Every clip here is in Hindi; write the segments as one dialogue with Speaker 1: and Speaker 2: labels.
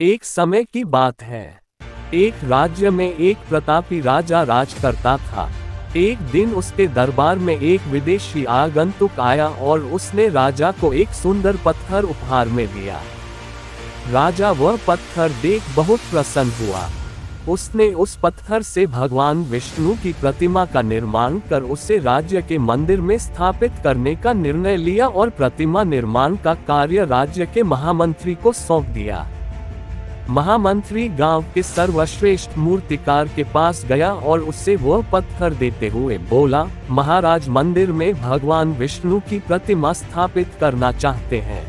Speaker 1: एक समय की बात है। एक राज्य में एक प्रतापी राजा राज करता था। एक दिन उसके दरबार में एक विदेशी आगंतुक आया और उसने राजा को एक सुंदर पत्थर उपहार में दिया। राजा वह पत्थर देख बहुत प्रसन्न हुआ। उसने उस पत्थर से भगवान विष्णु की प्रतिमा का निर्माण कर उसे राज्य के मंदिर में स्थापित करने का निर्णय लिया और प्रतिमा निर्माण का कार्य राज्य के महामंत्री को सौंप दिया। महामंत्री गांव के सर्वश्रेष्ठ मूर्तिकार के पास गया और उससे वह पत्थर देते हुए बोला, महाराज मंदिर में भगवान विष्णु की प्रतिमा स्थापित करना चाहते हैं।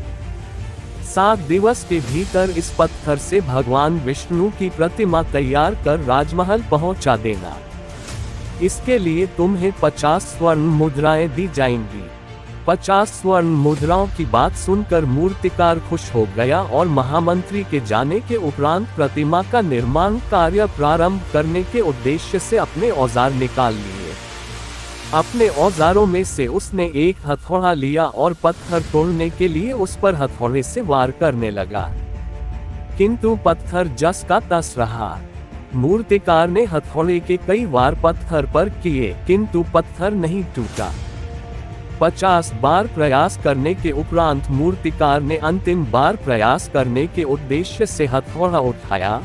Speaker 1: 7 दिवस के भीतर इस पत्थर से भगवान विष्णु की प्रतिमा तैयार कर राजमहल पहुंचा देना। इसके लिए तुम्हें 50 स्वर्ण मुद्राएं दी जाएंगी। 50 स्वर्ण मुद्राओं की बात सुनकर मूर्तिकार खुश हो गया और महामंत्री के जाने के उपरांत प्रतिमा का निर्माण कार्य प्रारंभ करने के उद्देश्य से अपने औजार निकाल लिए। अपने औजारों में से उसने एक हथौड़ा लिया और पत्थर तोड़ने के लिए उस पर हथौड़े से वार करने लगा, किंतु पत्थर जस का तस रहा। मूर्तिकार ने हथौड़े के कई वार पत्थर पर किए, किंतु पत्थर नहीं टूटा। 50 बार प्रयास करने के उपरांत मूर्तिकार ने अंतिम बार प्रयास करने के उद्देश्य से हथौड़ा उठाया,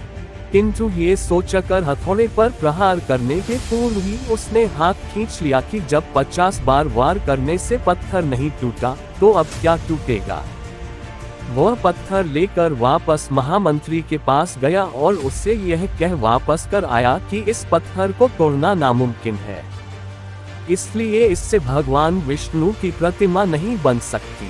Speaker 1: किंतु ये सोचकर हथौड़े पर प्रहार करने के पूर्व ही उसने हाथ खींच लिया कि जब 50 बार वार करने से पत्थर नहीं टूटा तो अब क्या टूटेगा। वह पत्थर लेकर वापस महामंत्री के पास गया और उससे यह कह वापस कर आया कि इस पत्थर को तोड़ना नामुमकिन है, इसलिए इससे भगवान विष्णु की प्रतिमा नहीं बन सकती।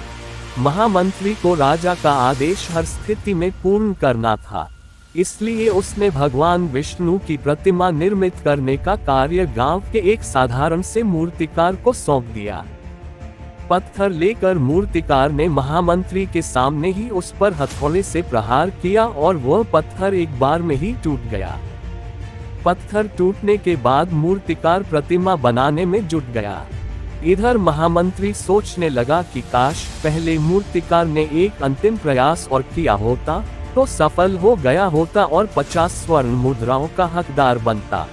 Speaker 1: महामंत्री को राजा का आदेश हर स्थिति में पूर्ण करना था, इसलिए उसने भगवान विष्णु की प्रतिमा निर्मित करने का कार्य गांव के एक साधारण से मूर्तिकार को सौंप दिया। पत्थर लेकर मूर्तिकार ने महामंत्री के सामने ही उस पर हथौड़े से प्रहार किया और वह पत्थर एक बार में ही टूट गया। पत्थर टूटने के बाद मूर्तिकार प्रतिमा बनाने में जुट गया। इधर महामंत्री सोचने लगा कि काश पहले मूर्तिकार ने एक अंतिम प्रयास और किया होता तो सफल हो गया होता और 50 स्वर्ण मुद्राओं का हकदार बनता।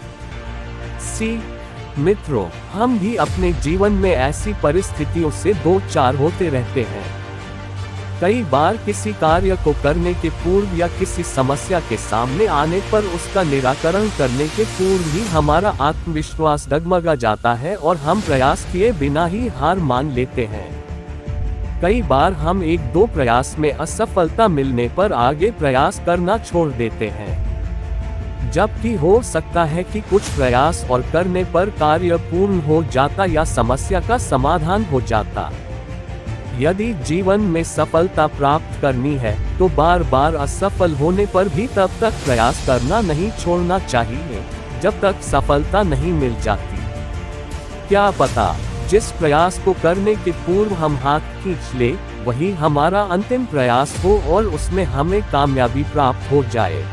Speaker 1: मित्रों, हम भी अपने जीवन में ऐसी परिस्थितियों से दो चार होते रहते हैं। कई बार किसी कार्य को करने के पूर्व या किसी समस्या के सामने आने पर उसका निराकरण करने के पूर्व ही हमारा आत्मविश्वास डगमगा जाता है और हम प्रयास किए बिना ही हार मान लेते हैं। कई बार हम 1-2 प्रयास में असफलता मिलने पर आगे प्रयास करना छोड़ देते हैं, जबकि हो सकता है कि कुछ प्रयास और करने पर कार्य पूर्ण हो जाता या समस्या का समाधान हो जाता। यदि जीवन में सफलता प्राप्त करनी है तो बार बार असफल होने पर भी तब तक प्रयास करना नहीं छोड़ना चाहिए जब तक सफलता नहीं मिल जाती। क्या पता जिस प्रयास को करने के पूर्व हम हाथ खींच ले वही हमारा अंतिम प्रयास हो और उसमें हमें कामयाबी प्राप्त हो जाए।